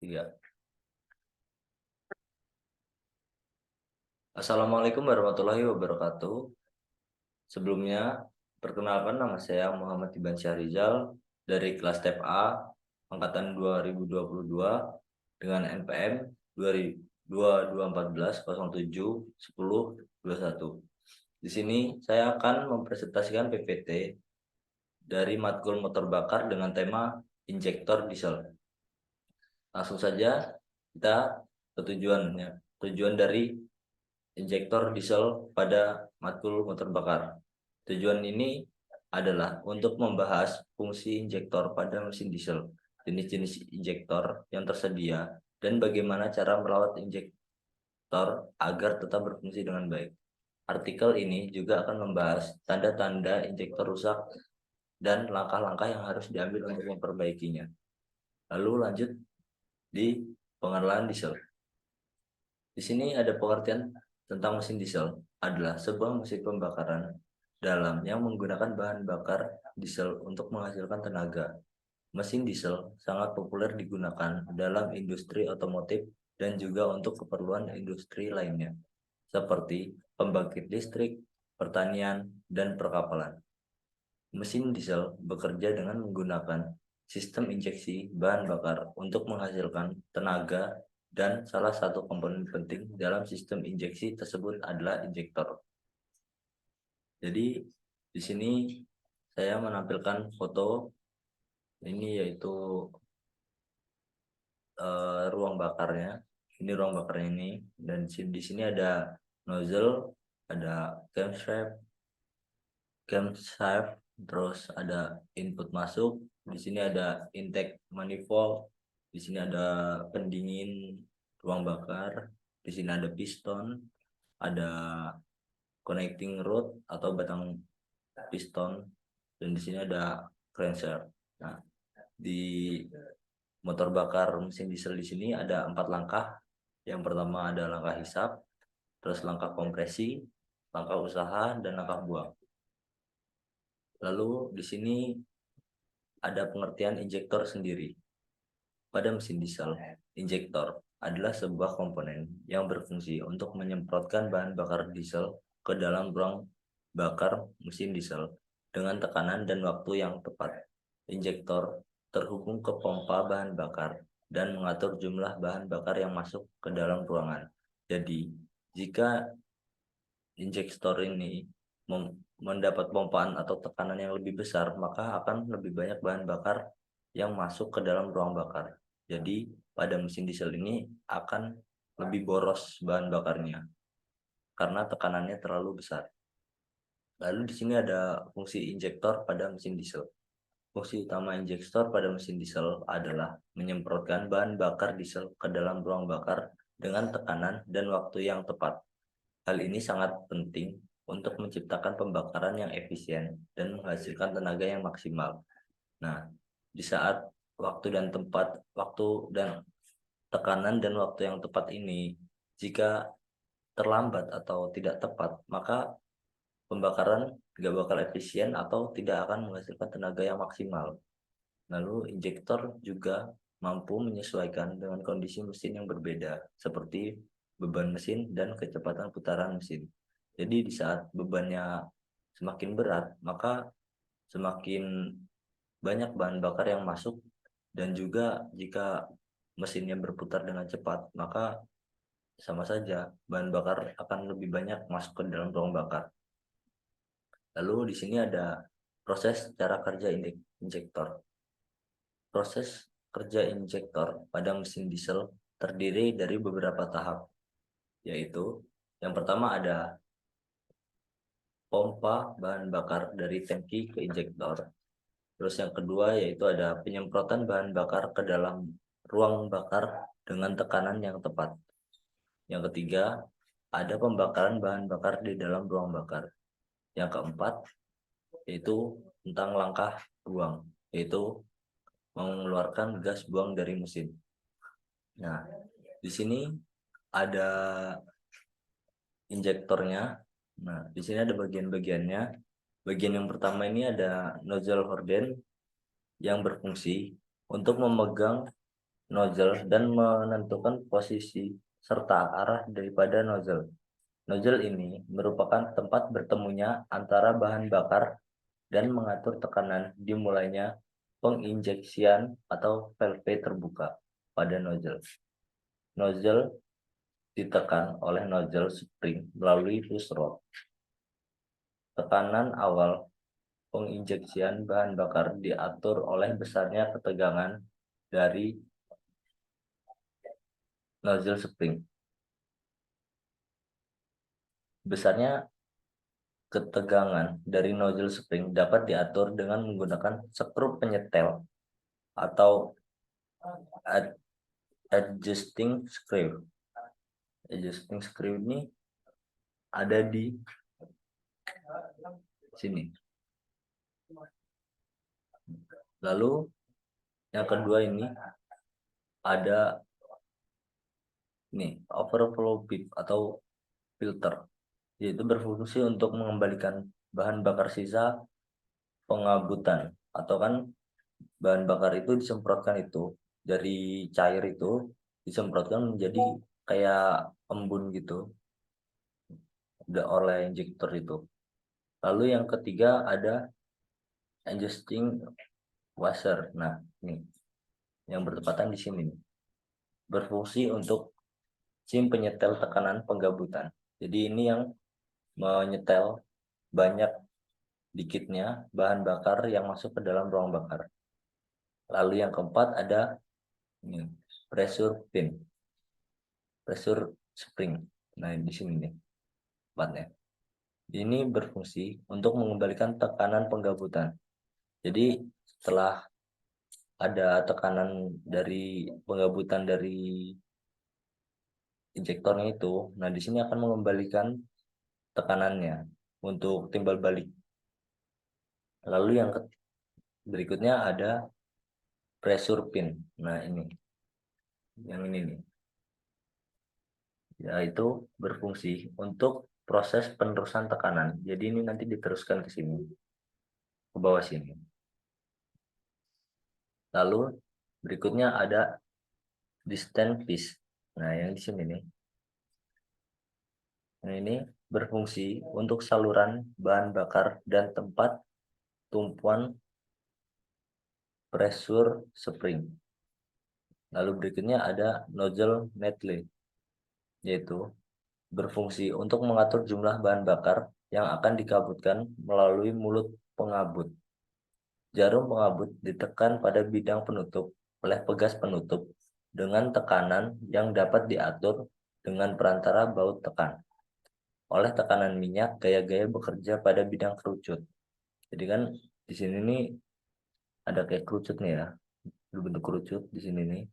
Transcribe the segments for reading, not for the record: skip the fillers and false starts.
Tiga. Assalamualaikum warahmatullahi wabarakatuh. Sebelumnya, perkenalkan nama saya Muhammad Iban Syahrizal dari kelas TEP A angkatan 2022 dengan NPM 2214071021. Di sini saya akan mempresentasikan PPT dari matkul motor bakar dengan tema injektor diesel. Langsung saja kita ke tujuannya. Tujuan dari injektor diesel pada matkul motor bakar. Tujuan ini adalah untuk membahas fungsi injektor pada mesin diesel, jenis-jenis injektor yang tersedia, dan bagaimana cara merawat injektor agar tetap berfungsi dengan baik. Artikel ini juga akan membahas tanda-tanda injektor rusak dan langkah-langkah yang harus diambil untuk memperbaikinya. Lalu lanjut di pengenalan diesel. Di sini ada pengertian tentang mesin diesel adalah sebuah mesin pembakaran dalam yang menggunakan bahan bakar diesel untuk menghasilkan tenaga. Mesin diesel sangat populer digunakan dalam industri otomotif dan juga untuk keperluan industri lainnya, seperti pembangkit listrik, pertanian, dan perkapalan. Mesin diesel bekerja dengan menggunakan sistem injeksi bahan bakar untuk menghasilkan tenaga dan salah satu komponen penting dalam sistem injeksi tersebut adalah injektor. Jadi di sini saya menampilkan foto ini yaitu ruang bakarnya. Ini ruang bakarnya ini dan di sini ada nozzle, ada camshaft, terus ada input masuk. Di sini ada intake manifold, di sini ada pendingin ruang bakar, di sini ada piston, ada connecting rod atau batang piston, dan di sini ada crankshaft. Nah, di motor bakar mesin diesel di sini ada 4 langkah. Yang pertama ada langkah hisap, terus langkah kompresi, langkah usaha, dan langkah buang. Lalu di sini ada pengertian injektor sendiri. Pada mesin diesel, injektor adalah sebuah komponen yang berfungsi untuk menyemprotkan bahan bakar diesel ke dalam ruang bakar mesin diesel dengan tekanan dan waktu yang tepat. Injektor terhubung ke pompa bahan bakar dan mengatur jumlah bahan bakar yang masuk ke dalam ruangan. Jadi, jika injektor ini mendapat pompaan atau tekanan yang lebih besar, maka akan lebih banyak bahan bakar yang masuk ke dalam ruang bakar. Jadi pada mesin diesel ini akan lebih boros bahan bakarnya karena tekanannya terlalu besar. Lalu di sini ada fungsi injektor pada mesin diesel. Fungsi utama injektor pada mesin diesel adalah menyemprotkan bahan bakar diesel ke dalam ruang bakar dengan tekanan dan waktu yang tepat. Hal ini sangat penting untuk menciptakan pembakaran yang efisien dan menghasilkan tenaga yang maksimal. Nah, di saat waktu dan tekanan dan waktu yang tepat ini, jika terlambat atau tidak tepat, maka pembakaran tidak bakal efisien atau tidak akan menghasilkan tenaga yang maksimal. Lalu injektor juga mampu menyesuaikan dengan kondisi mesin yang berbeda, seperti beban mesin dan kecepatan putaran mesin. Jadi di saat bebannya semakin berat, maka semakin banyak bahan bakar yang masuk, dan juga jika mesinnya berputar dengan cepat, maka sama saja bahan bakar akan lebih banyak masuk ke dalam ruang bakar. Lalu di sini ada proses cara kerja injektor. Proses kerja injektor pada mesin diesel terdiri dari beberapa tahap, yaitu yang pertama ada pompa bahan bakar dari tangki ke injektor. Terus yang kedua yaitu ada penyemprotan bahan bakar ke dalam ruang bakar dengan tekanan yang tepat. Yang ketiga, ada pembakaran bahan bakar di dalam ruang bakar. Yang keempat, yaitu tentang langkah buang, yaitu mengeluarkan gas buang dari mesin. Nah, di sini ada injektornya. Nah, di sini ada bagian-bagiannya. Bagian yang pertama ini ada nozzle horden yang berfungsi untuk memegang nozzle dan menentukan posisi serta arah daripada nozzle. Nozzle ini merupakan tempat bertemunya antara bahan bakar dan mengatur tekanan dimulainya penginjeksian atau valve terbuka pada nozzle. Nozzle ditekan oleh nozzle spring melalui push rod. Tekanan awal penginjeksian bahan bakar diatur oleh besarnya ketegangan dari nozzle spring. Besarnya ketegangan dari nozzle spring dapat diatur dengan menggunakan skru penyetel atau adjusting screw. Adjusting screw ini ada di sini. Lalu yang kedua ini ada overflow pipe atau filter, yaitu berfungsi untuk mengembalikan bahan bakar sisa pengabutan, atau kan bahan bakar itu disemprotkan itu dari cair itu disemprotkan menjadi kayak embun gitu udah oleh injektor itu. Lalu yang ketiga ada adjusting washer. Nah, ini yang bertepatan di sini nih. Berfungsi untuk sim penyetel tekanan penggabutan. Jadi ini yang menyetel banyak dikitnya bahan bakar yang masuk ke dalam ruang bakar. Lalu yang keempat ada ini, pressure pin, pressure spring. Nah, di sini nih tempatnya. Ini berfungsi untuk mengembalikan tekanan penggabutan. Jadi setelah ada tekanan dari penggabutan dari injektornya itu, nah di sini akan mengembalikan tekanannya untuk timbal balik. Lalu yang berikutnya ada pressure pin. Nah ini, yang ini nih, yaitu berfungsi untuk proses penerusan tekanan. Jadi ini nanti diteruskan ke sini, ke bawah sini. Lalu berikutnya ada distance piece. Nah yang di sini nih. Nah, ini berfungsi untuk saluran bahan bakar dan tempat tumpuan pressure spring. Lalu berikutnya ada nozzle netley, yaitu berfungsi untuk mengatur jumlah bahan bakar yang akan dikabutkan melalui mulut pengabut. Jarum pengabut ditekan pada bidang penutup oleh pegas penutup dengan tekanan yang dapat diatur dengan perantara baut tekan. Oleh tekanan minyak, gaya-gaya bekerja pada bidang kerucut. Jadi kan di sini nih ada kayak kerucut nih ya, bentuk kerucut di sini nih.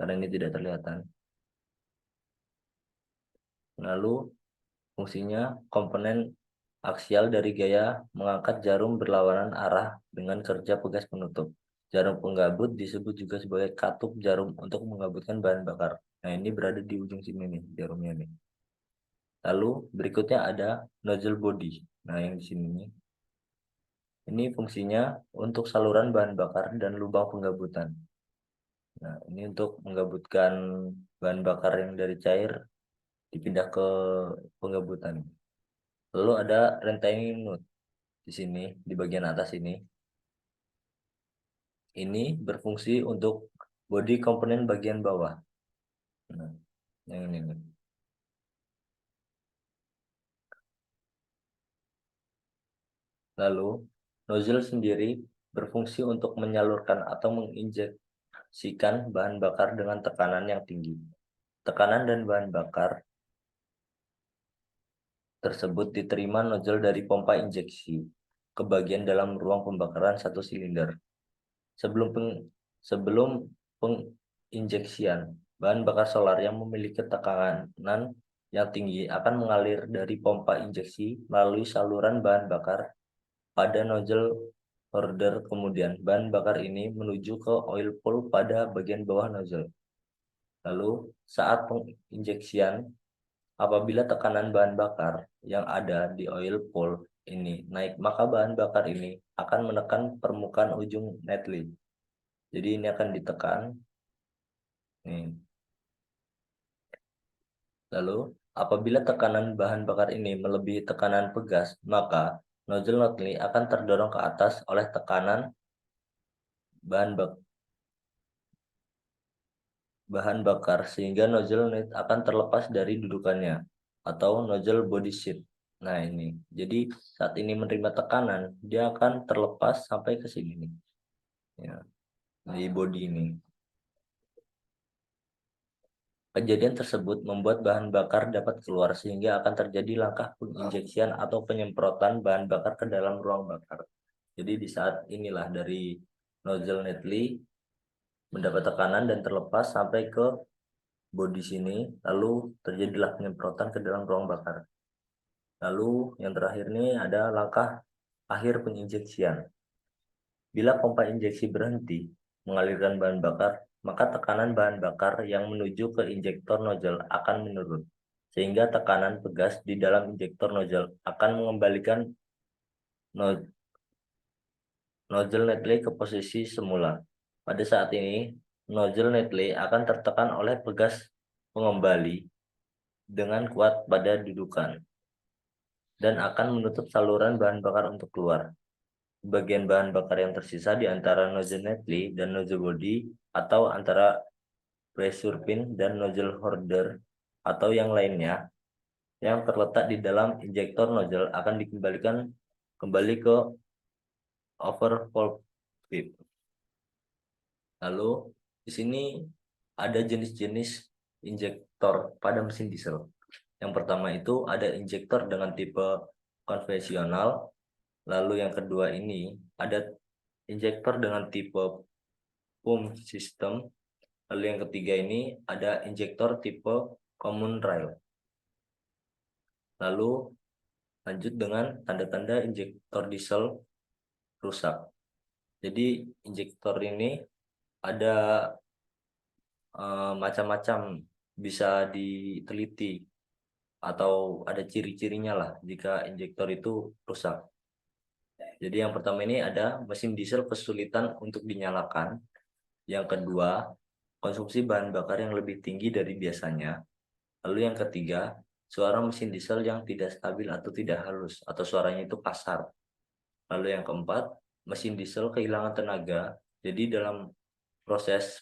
Karena ini tidak terlihat. Lalu fungsinya komponen aksial dari gaya mengangkat jarum berlawanan arah dengan kerja pegas penutup. Jarum penggabut disebut juga sebagai katup jarum untuk menggabutkan bahan bakar. Nah ini berada di ujung sini nih jarumnya nih. Lalu berikutnya ada nozzle body. Nah yang di sini nih. Ini fungsinya untuk saluran bahan bakar dan lubang penggabutan. Nah ini untuk menggabutkan bahan bakar yang dari cair dipindah ke penggabutan. Lalu ada retaining nut di sini di bagian atas ini. Ini berfungsi untuk bodi komponen bagian bawah. Nah, yang ini nih. Lalu nozzle sendiri berfungsi untuk menyalurkan atau menginjeksikan bahan bakar dengan tekanan yang tinggi. Tekanan dan bahan bakar tersebut diterima nozzle dari pompa injeksi ke bagian dalam ruang pembakaran satu silinder. Sebelum penginjeksian, bahan bakar solar yang memiliki tekanan yang tinggi akan mengalir dari pompa injeksi melalui saluran bahan bakar pada nozzle holder. Kemudian bahan bakar ini menuju ke oil pool pada bagian bawah nozzle. Lalu saat penginjeksian, apabila tekanan bahan bakar yang ada di oil pool ini naik, maka bahan bakar ini akan menekan permukaan ujung netley. Jadi ini akan ditekan Nih. Lalu, apabila tekanan bahan bakar ini melebihi tekanan pegas, maka nozzle Notley akan terdorong ke atas oleh tekanan bahan bakar sehingga nozzle net akan terlepas dari dudukannya atau nozzle body shift. Nah, ini. Jadi, saat ini menerima tekanan, dia akan terlepas sampai ke sini nih. Ya, di body ini. Kejadian tersebut membuat bahan bakar dapat keluar sehingga akan terjadi langkah penginjeksian atau penyemprotan bahan bakar ke dalam ruang bakar. Jadi di saat inilah dari nozzle Netley mendapat tekanan dan terlepas sampai ke bodi sini, lalu terjadilah penyemprotan ke dalam ruang bakar. Lalu yang terakhir ini ada langkah akhir penginjeksian. Bila pompa injeksi berhenti mengalirkan bahan bakar, maka tekanan bahan bakar yang menuju ke injektor nozzle akan menurun, sehingga tekanan pegas di dalam injektor nozzle akan mengembalikan nozzle Netley ke posisi semula. Pada saat ini, nozzle Netley akan tertekan oleh pegas pengembali dengan kuat pada dudukan dan akan menutup saluran bahan bakar untuk keluar. Bagian bahan bakar yang tersisa di antara nozzle Netley dan nozzle body atau antara pressure pin dan nozzle holder atau yang lainnya yang terletak di dalam injektor nozzle akan dikembalikan kembali ke overflow pipe. Lalu di sini ada jenis-jenis injektor pada mesin diesel. Yang pertama itu ada injektor dengan tipe konvensional. Lalu yang kedua ini ada injektor dengan tipe pump system. Lalu yang ketiga ini ada injektor tipe common rail. Lalu lanjut dengan tanda-tanda injektor diesel rusak. Jadi injektor ini ada macam-macam, bisa diteliti atau ada ciri-cirinya lah jika injektor itu rusak. Jadi yang pertama ini ada mesin diesel kesulitan untuk dinyalakan. Yang kedua, konsumsi bahan bakar yang lebih tinggi dari biasanya. Lalu yang ketiga, suara mesin diesel yang tidak stabil atau tidak halus atau suaranya itu kasar. Lalu yang keempat, mesin diesel kehilangan tenaga. Jadi dalam proses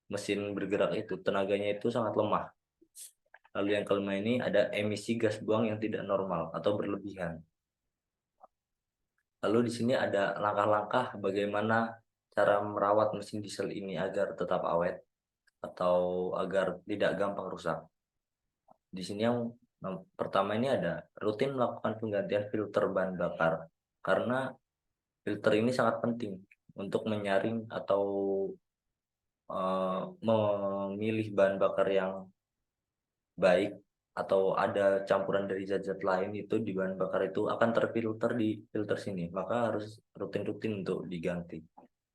mesin bergerak itu tenaganya itu sangat lemah. Lalu yang kelima ini ada emisi gas buang yang tidak normal atau berlebihan. Lalu di sini ada langkah-langkah bagaimana cara merawat mesin diesel ini agar tetap awet atau agar tidak gampang rusak. Di sini yang pertama ini ada rutin melakukan penggantian filter bahan bakar karena filter ini sangat penting untuk menyaring atau memilih bahan bakar yang baik atau ada campuran dari zat-zat lain itu di bahan bakar itu akan terfilter di filter sini, maka harus rutin-rutin untuk diganti.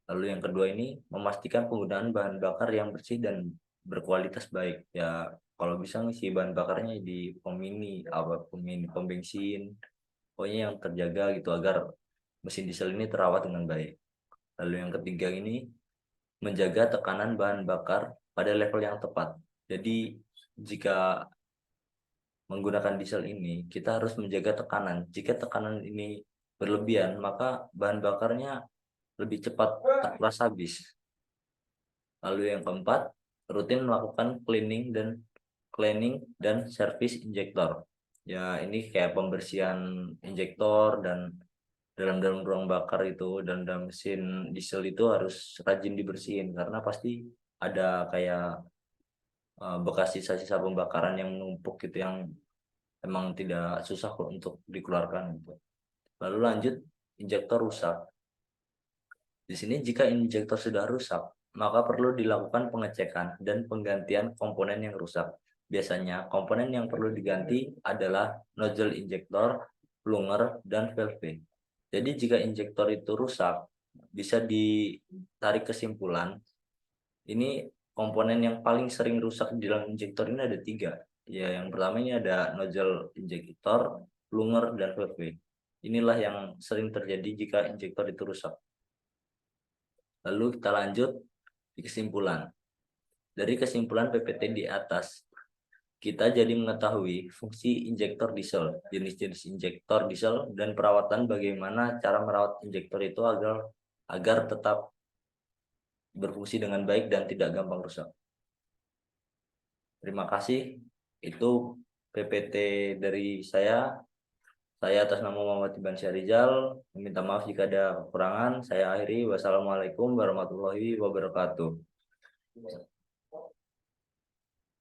Lalu yang kedua ini memastikan penggunaan bahan bakar yang bersih dan berkualitas baik. Ya kalau bisa ngisi bahan bakarnya di pom mini, pom bensin, pokoknya yang terjaga gitu agar mesin diesel ini terawat dengan baik. Lalu yang ketiga ini menjaga tekanan bahan bakar pada level yang tepat. Jadi jika menggunakan diesel ini, kita harus menjaga tekanan. Jika tekanan ini berlebihan, maka bahan bakarnya lebih cepat terkuras habis. Lalu yang keempat, rutin melakukan cleaning dan servis injektor. Ya, ini kayak pembersihan injektor dan dalam ruang bakar itu dan dalam mesin diesel itu harus rajin dibersihin karena pasti ada kayak bekas sisa-sisa pembakaran yang menumpuk gitu yang emang tidak susah kok untuk dikeluarkan gitu. Lalu lanjut injektor rusak. Di sini jika injektor sudah rusak, maka perlu dilakukan pengecekan dan penggantian komponen yang rusak. Biasanya komponen yang perlu diganti adalah nozzle injektor, plunger, dan valve. Jadi jika injektor itu rusak, bisa ditarik kesimpulan, ini komponen yang paling sering rusak di dalam injektor ini ada tiga. Ya, yang pertamanya ada nozzle injektor, plunger, dan valve. Inilah yang sering terjadi jika injektor itu rusak. Lalu kita lanjut di kesimpulan. Dari kesimpulan PPT di atas, kita jadi mengetahui fungsi injektor diesel, jenis-jenis injektor diesel, dan perawatan bagaimana cara merawat injektor itu agar tetap berfungsi dengan baik dan tidak gampang rusak. Terima kasih. Itu PPT dari saya. Saya atas nama Muhammad Iban Syahrizal meminta maaf jika ada kekurangan. Saya akhiri. Wassalamualaikum warahmatullahi wabarakatuh.